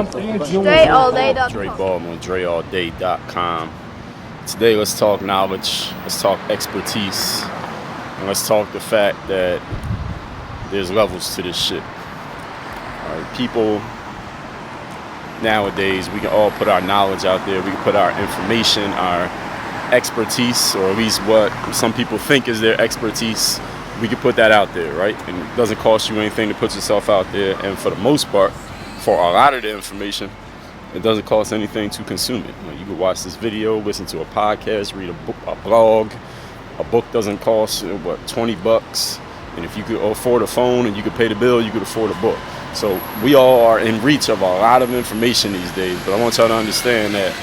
DreAllDay.com. Dre Baldwin, DreAllDay.com. Today, let's talk knowledge, let's talk expertise, and let's talk the fact that there's levels to this shit. All right, people nowadays, we can all put our knowledge out there. We can put our information, our expertise, or at least what some people think is their expertise. We can put that out there, right? And it doesn't cost you anything to put yourself out there. And for the most part, for a lot of the information, it doesn't cost anything to consume it. You can watch this video, listen to a podcast, read a book, a blog. A book doesn't cost, what, $20? And if you could afford a phone and you could pay the bill, you could afford a book. So we all are in reach of a lot of information these days. But I want y'all to understand that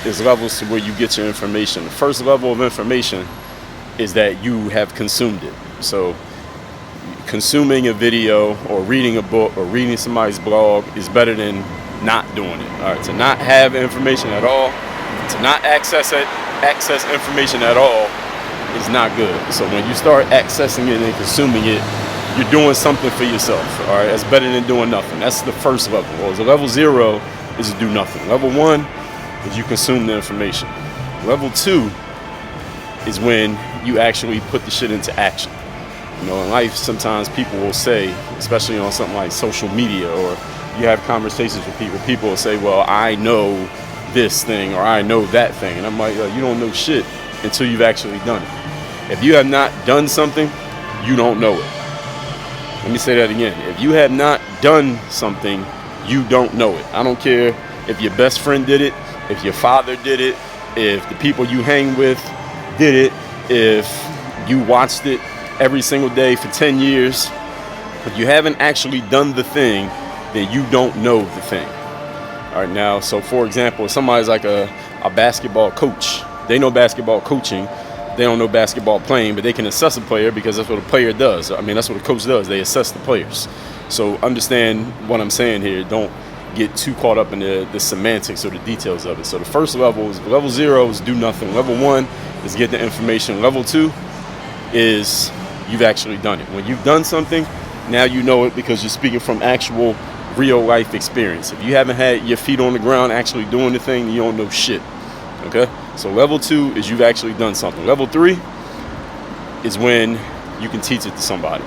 there's levels to where you get your information. The first level of information is that you have consumed it. So consuming a video or reading a book or reading somebody's blog is better than not doing it. All right, to not have information at all, to not access information at all is not good. So when you start accessing it and consuming it, you're doing something for yourself. All right, that's better than doing nothing. That's the first level. Well, so level 0 is to do nothing. Level 1 is you consume the information. Level 2 is when you actually put the shit into action. You know, in life, sometimes people will say, especially on something like social media, or you have conversations with people, people will say, well, I know this thing, or I know that thing. And I'm like, you don't know shit until you've actually done it. If you have not done something, you don't know it. Let me say that again. If you have not done something, you don't know it. I don't care if your best friend did it, if your father did it, if the people you hang with did it, if you watched it every single day for 10 years. If you haven't actually done the thing, then you don't know the thing. All right, now, so for example, if somebody's like a basketball coach, they know basketball coaching, they don't know basketball playing, but they can assess a player because that's what a player does. I mean, that's what a coach does. They assess the players. So understand what I'm saying here. Don't get too caught up in the semantics or the details of it. So the first level is level 0 is do nothing. Level 1 is get the information. Level 2 is you've actually done it. When you've done something, now you know it because you're speaking from actual real life experience. If you haven't had your feet on the ground actually doing the thing, you don't know shit. Okay? So level 2 is you've actually done something. Level 3 is when you can teach it to somebody.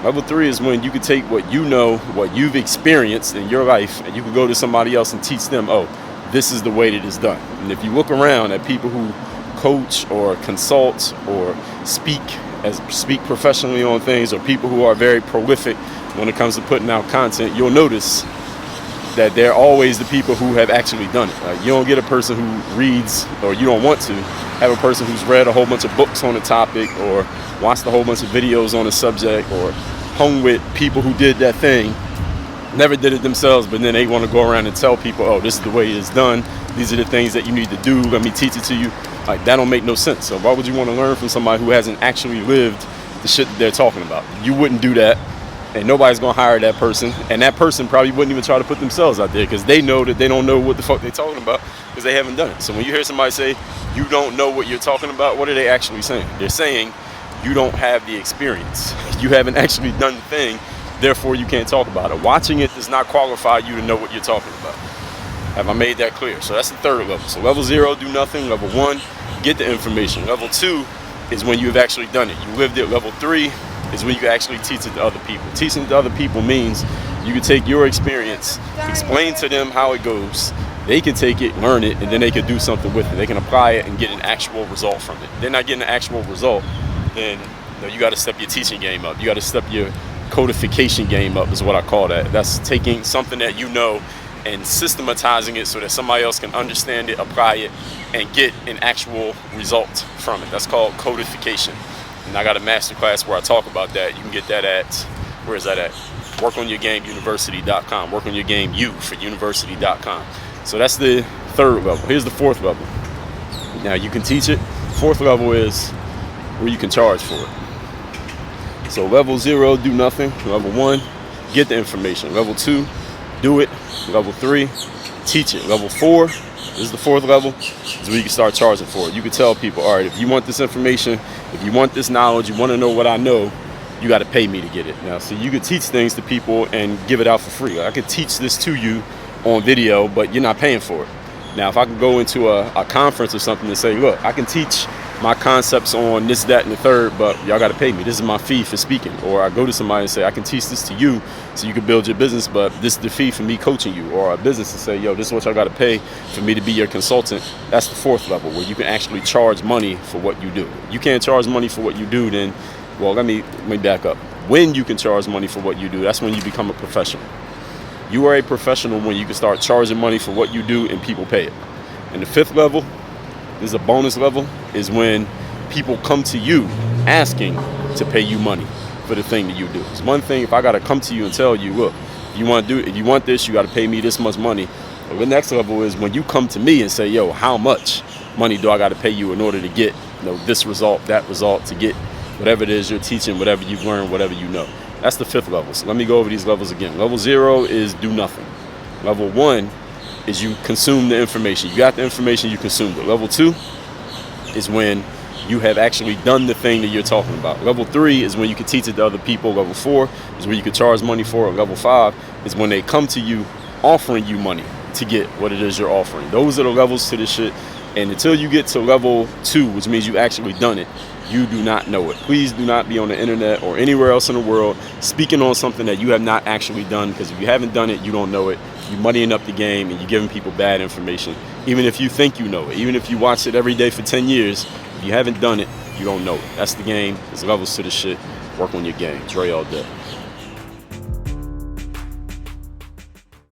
Level 3 is when you can take what you know, what you've experienced in your life, and you can go to somebody else and teach them, oh, this is the way that it's done. And if you look around at people who coach or consult or speak professionally on things, or people who are very prolific when it comes to putting out content, you'll notice that they're always the people who have actually done it. Like, you don't get a person who reads, or you don't want to have a person who's read a whole bunch of books on a topic or watched a whole bunch of videos on a subject or hung with people who did that thing, never did it themselves, but then they want to go around and tell people, oh, this is the way it's done. These are the things that you need to do. Let me teach it to you. Like, that don't make no sense. So why would you want to learn from somebody who hasn't actually lived the shit that they're talking about? You wouldn't do that. And nobody's going to hire that person. And that person probably wouldn't even try to put themselves out there because they know that they don't know what the fuck they're talking about because they haven't done it. So when you hear somebody say, you don't know what you're talking about, what are they actually saying? They're saying you don't have the experience. You haven't actually done the thing, therefore you can't talk about it. Watching it does not qualify you to know what you're talking about. Have I made that clear? So that's the third level. So level 0, do nothing. Level 1, get the information. Level 2 is when you've actually done it. You lived it. Level 3 is when you can actually teach it to other people. Teaching it to other people means you can take your experience, explain to them how it goes, they can take it, learn it, and then they can do something with it. They can apply it and get an actual result from it. If they're not getting an actual result, then you got to step your teaching game up. You got to step your codification game up is what I call that. That's taking something that you know and systematizing it so that somebody else can understand it, apply it, and get an actual result from it. That's called codification. And I got a master class where I talk about that. You can get that at, where is that at? WorkOnYourGameUniversity.com. WorkOnYourGame for university.com. So that's the third level. Here's the fourth level. Now you can teach it. Fourth level is where you can charge for it. So level 0, do nothing. Level 1, get the information. Level 2, do it. Level 3, teach it. Level 4, this is the fourth level, is where you can start charging for it. You can tell people, all right, if you want this information, if you want this knowledge, you want to know what I know, you got to pay me to get it. Now, so you could teach things to people and give it out for free. I could teach this to you on video, but you're not paying for it. Now, if I can go into a conference or something and say, look, I can teach my concepts on this, that, and the third, but y'all got to pay me. This is my fee for speaking. Or I go to somebody and say, I can teach this to you so you can build your business, but this is the fee for me coaching you. Or a business to say, yo, this is what y'all got to pay for me to be your consultant. That's the fourth level, where you can actually charge money for what you do. You can't charge money for what you do, then, well, let me back up. When you can charge money for what you do, that's when you become a professional. You are a professional when you can start charging money for what you do and people pay it. And the fifth level, this is a bonus level, is when people come to you asking to pay you money for the thing that you do. It's one thing if I got to come to you and tell you, look, if you want this, you got to pay me this much money. But the next level is when you come to me and say, yo, how much money do I got to pay you in order to get, this result, that result, to get whatever it is you're teaching, whatever you've learned, whatever you know. That's the fifth level. So let me go over these levels again. Level 0 is do nothing. Level 1 is you consume the information. You got the information, you consumed it. Level 2 is when you have actually done the thing that you're talking about. Level 3 is when you can teach it to other people. Level 4 is where you can charge money for it. Level 5 is when they come to you offering you money to get what it is you're offering. Those are the levels to this shit. And until you get to level 2, which means you've actually done it, you do not know it. Please do not be on the internet or anywhere else in the world speaking on something that you have not actually done, because if you haven't done it, you don't know it. You're muddying up the game and you're giving people bad information. Even if you think you know it, even if you watch it every day for 10 years, if you haven't done it, you don't know it. That's the game. There's levels to the shit. Work on your game. Dre all day.